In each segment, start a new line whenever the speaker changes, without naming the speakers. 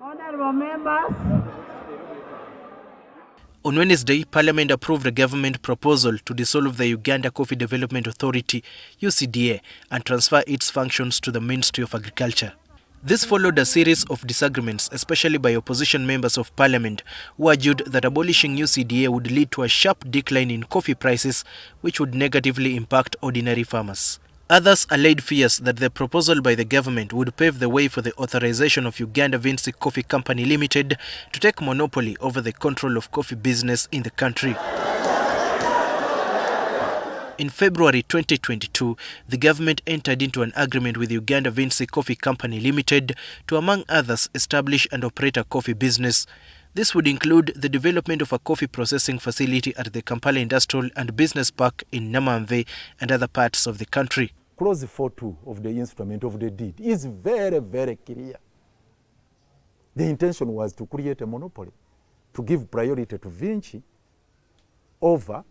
Honorable members.
On Wednesday, Parliament approved a government proposal to dissolve the Uganda Coffee Development Authority, UCDA, and transfer its functions to the Ministry of Agriculture. This followed a series of disagreements, especially by opposition members of Parliament, who argued that abolishing UCDA would lead to a sharp decline in coffee prices, which would negatively impact ordinary farmers. Others allayed fears that the proposal by the government would pave the way for the authorization of Uganda Vinci Coffee Company Limited to take monopoly over the control of coffee business in the country. In February 2022, the government entered into an agreement with Uganda Vinci Coffee Company Limited to, among others, establish and operate a coffee business. This would include the development of a coffee processing facility at the Kampala Industrial and Business Park in Namamve and other parts of the country.
Clause 4.2 of the instrument of the deed is very, very clear. The intention was to create a monopoly, to give priority to Vinci over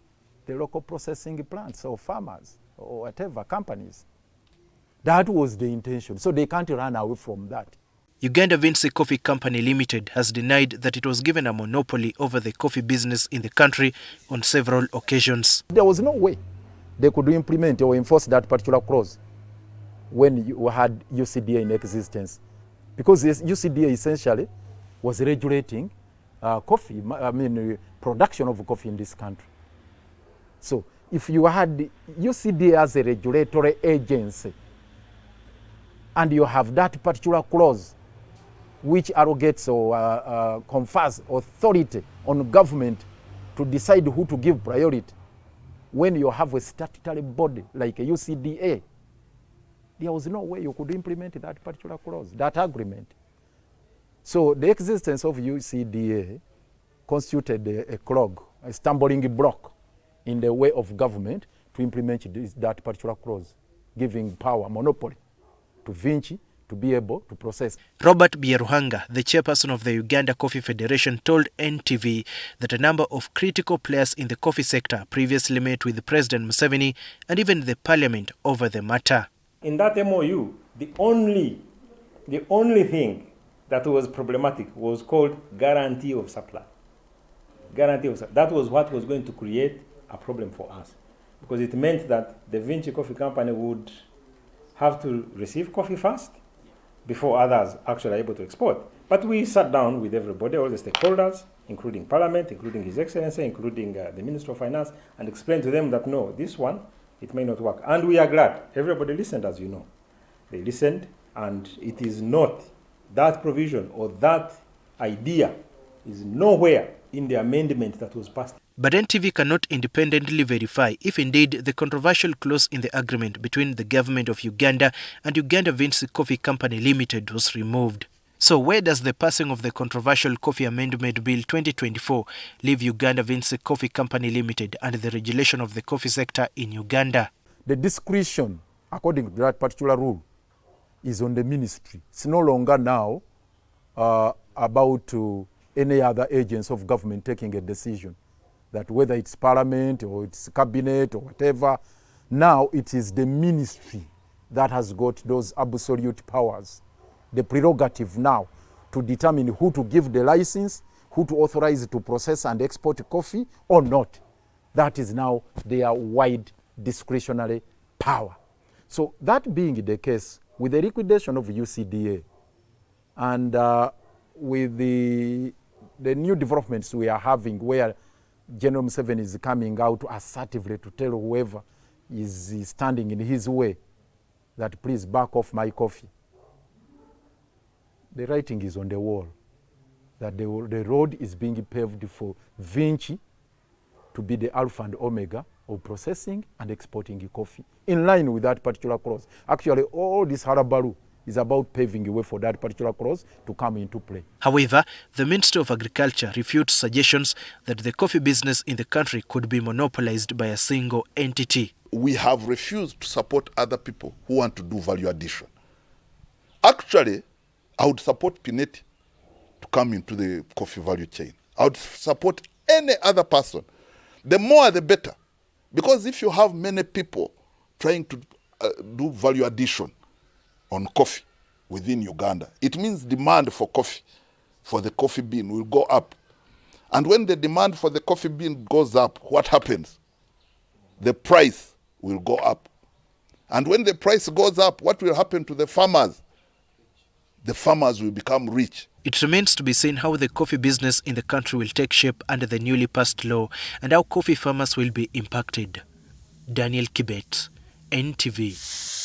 the local processing plants or farmers or whatever companies. That was the intention, so they can't run away from that.
Uganda Vinci Coffee Company Limited has denied that it was given a monopoly over the coffee business in the country on several occasions.
There was no way they could implement or enforce that particular clause when you had UCDA in existence, because UCDA essentially was regulating production of coffee in this country. So if you had UCDA as a regulatory agency and you have that particular clause which arrogates or confers authority on government to decide who to give priority, when you have a statutory body like a UCDA, there was no way you could implement that particular clause, that agreement. So the existence of UCDA constituted a clog, a stumbling block in the way of government to implement that particular clause, giving power, monopoly to Vinci to be able to process.
Robert Byeruhanga, the chairperson of the Uganda Coffee Federation, told NTV that a number of critical players in the coffee sector previously met with President Museveni and even the parliament over the matter.
In that MOU, the only thing that was problematic was called guarantee of supply. That was what was going to create a problem for us, because it meant that the Vinci Coffee Company would have to receive coffee first before others actually are able to export. But we sat down with everybody, all the stakeholders, including Parliament, including His Excellency, including the Minister of Finance, and explained to them that no, this one, it may not work. And we are glad. Everybody listened, as you know. They listened, and it is not that provision or that idea is nowhere in the amendment that was passed.
But NTV cannot independently verify if indeed the controversial clause in the agreement between the government of Uganda and Uganda Vinci Coffee Company Limited was removed. So where does the passing of the controversial Coffee Amendment Bill 2024 leave Uganda Vinci Coffee Company Limited and the regulation of the coffee sector in Uganda?
The discretion, according to that particular rule, is on the ministry. It's no longer now about any other agents of government taking a decision, that whether it's Parliament or it's Cabinet or whatever, now it is the ministry that has got those absolute powers, the prerogative now to determine who to give the license, who to authorize to process and export coffee or not. That is now their wide discretionary power. So that being the case, with the liquidation of UCDA and with the new developments we are having, where General Museveni is coming out assertively to tell whoever is standing in his way that please back off my coffee. The writing is on the wall that the road is being paved for Vinci to be the alpha and omega of processing and exporting coffee, in line with that particular clause. Actually, all this harabaru is about paving a way for that particular clause to come into play.
However, the Minister of Agriculture refutes suggestions that the coffee business in the country could be monopolized by a single entity.
We have refused to support other people who want to do value addition. Actually, I would support Pineti to come into the coffee value chain. I would support any other person. The more the better. Because if you have many people trying to do value addition on coffee within Uganda, it means demand for coffee for the coffee bean will go up. And when the demand for the coffee bean goes up, what happens? The price will go up. And when the price goes up, what will happen to the farmers? The farmers will become rich.
It remains to be seen how the coffee business in the country will take shape under the newly passed law and how coffee farmers will be impacted. Daniel Kibet, NTV.